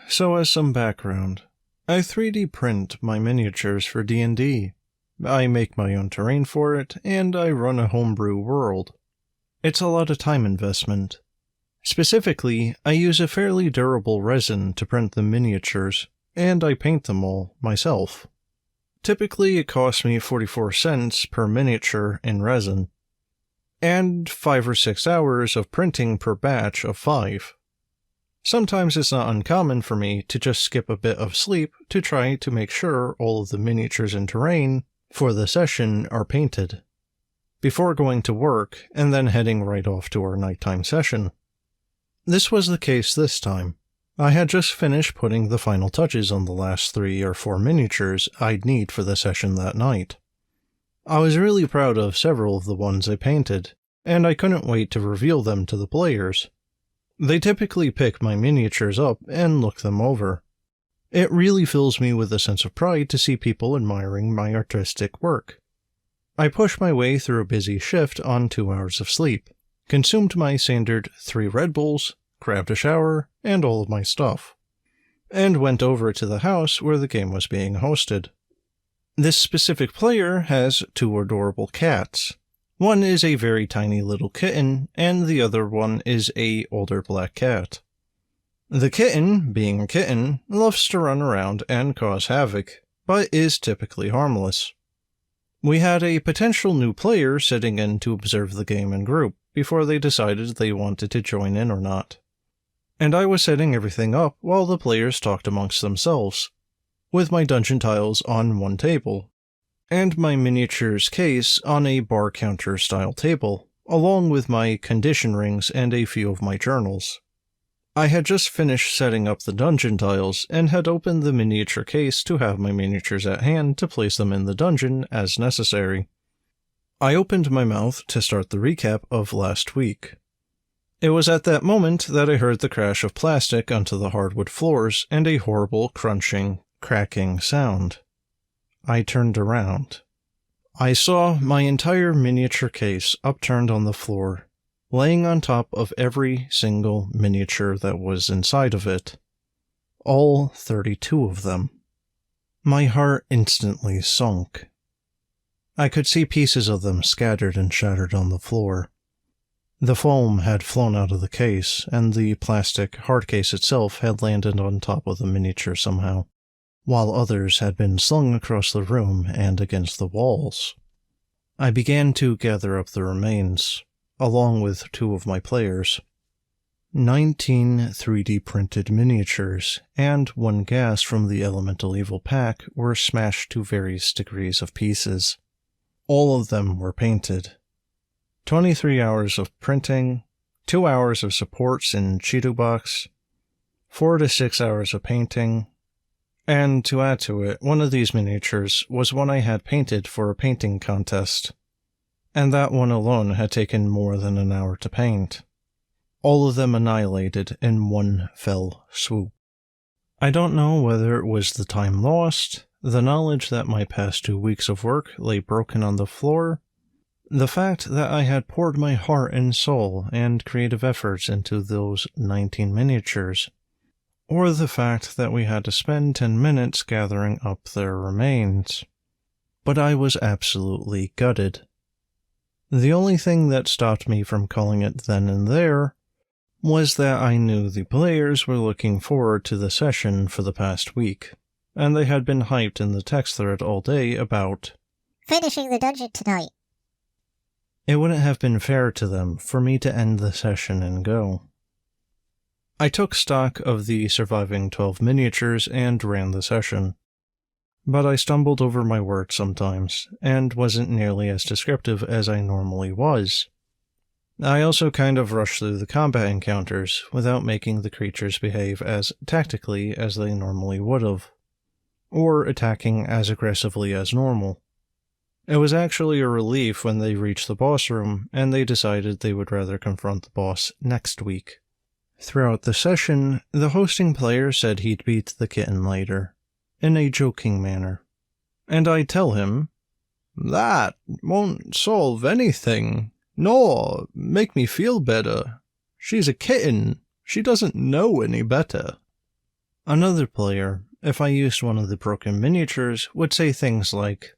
So as some background, I 3D print my miniatures for D&D. I make my own terrain for it, and I run a homebrew world. It's a lot of time investment. Specifically, I use a fairly durable resin to print the miniatures, and I paint them all myself. Typically, it costs me 44 cents per miniature in resin, and 5 or 6 hours of printing per batch of 5. Sometimes it's not uncommon for me to just skip a bit of sleep to try to make sure all of the miniatures and terrain for the session are painted, before going to work and then heading right off to our nighttime session. This was the case this time. I had just finished putting the final touches on the last 3 or 4 miniatures I'd need for the session that night. I was really proud of several of the ones I painted, and I couldn't wait to reveal them to the players. They typically pick my miniatures up and look them over. It really fills me with a sense of pride to see people admiring my artistic work. I pushed my way through a busy shift on 2 hours of sleep, consumed my standard 3 Red Bulls, grabbed a shower, and all of my stuff, and went over to the house where the game was being hosted. This specific player has 2 adorable cats. One is a very tiny little kitten, and the other one is a older black cat. The kitten, being a kitten, loves to run around and cause havoc, but is typically harmless. We had a potential new player sitting in to observe the game in group before they decided they wanted to join in or not. And I was setting everything up while the players talked amongst themselves, with my dungeon tiles on one table, and my miniatures case on a bar counter style table, along with my condition rings and a few of my journals. I had just finished setting up the dungeon tiles and had opened the miniature case to have my miniatures at hand to place them in the dungeon as necessary. I opened my mouth to start the recap of last week. It was at that moment that I heard the crash of plastic onto the hardwood floors and a horrible crunching, cracking sound. I turned around. I saw my entire miniature case upturned on the floor, laying on top of every single miniature that was inside of it. All 32 of them. My heart instantly sunk. I could see pieces of them scattered and shattered on the floor. The foam had flown out of the case, and the plastic hard case itself had landed on top of the miniature somehow, while others had been slung across the room and against the walls. I began to gather up the remains, along with 2 of my players. 19 3D printed miniatures and 1 gas from the Elemental Evil pack were smashed to various degrees of pieces. All of them were painted. 23 hours of printing, 2 hours of supports in Cheeto Box, 4 to 6 hours of painting, and to add to it, one of these miniatures was one I had painted for a painting contest, and that one alone had taken more than an hour to paint. All of them annihilated in one fell swoop. I don't know whether it was the time lost, the knowledge that my past 2 weeks of work lay broken on the floor, the fact that I had poured my heart and soul and creative efforts into those 19 miniatures, or the fact that we had to spend 10 minutes gathering up their remains. But I was absolutely gutted. The only thing that stopped me from calling it then and there was that I knew the players were looking forward to the session for the past week, and they had been hyped in the text thread all day about finishing the dungeon tonight. It wouldn't have been fair to them for me to end the session and go. I took stock of the surviving 12 miniatures and ran the session, but I stumbled over my words sometimes, and wasn't nearly as descriptive as I normally was. I also kind of rushed through the combat encounters without making the creatures behave as tactically as they normally would have, or attacking as aggressively as normal. It was actually a relief when they reached the boss room and they decided they would rather confront the boss next week. Throughout the session, the hosting player said he'd beat the kitten later, in a joking manner, and I'd tell him, "That won't solve anything, nor make me feel better. She's a kitten. She doesn't know any better." Another player, if I used one of the broken miniatures, would say things like,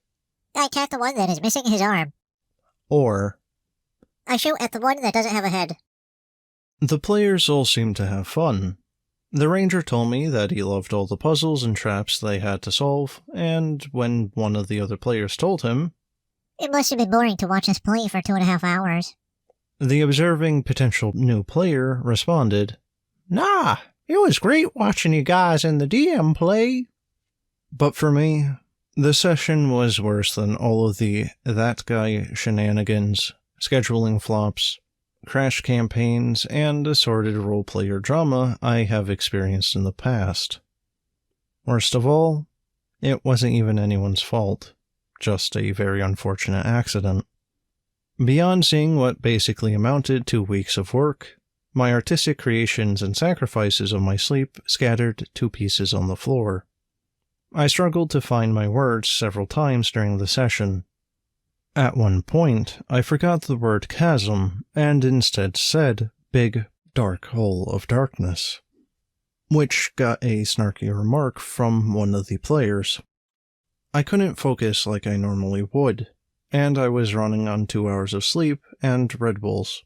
I attack the one that is missing his arm. or, I shoot at the one that doesn't have a head. the players all seemed to have fun. The ranger told me that he loved all the puzzles and traps they had to solve, and when one of the other players told him, It must have been boring to watch us play for 2.5 hours. the observing potential new player responded, Nah, it was great watching you guys and the DM play. But for me, the session was worse than all of the that guy shenanigans, scheduling flops, crash campaigns, and assorted role-player drama I have experienced in the past. Worst of all, it wasn't even anyone's fault, just a very unfortunate accident. Beyond seeing what basically amounted to weeks of work, my artistic creations and sacrifices of my sleep scattered to pieces on the floor. I struggled to find my words several times during the session. At one point, I forgot the word chasm and instead said big, dark hole of darkness, which got a snarky remark from one of the players. I couldn't focus like I normally would, and I was running on 2 hours of sleep and Red Bulls.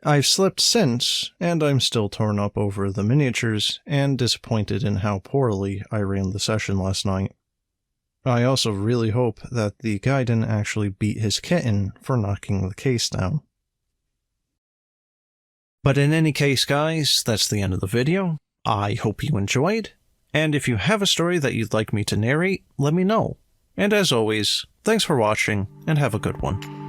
I've slept since, and I'm still torn up over the miniatures and disappointed in how poorly I ran the session last night. I also really hope that the guy didn't actually beat his kitten for knocking the case down. But in any case, guys, that's the end of the video. I hope you enjoyed, and if you have a story that you'd like me to narrate, let me know. And as always, thanks for watching, and have a good one.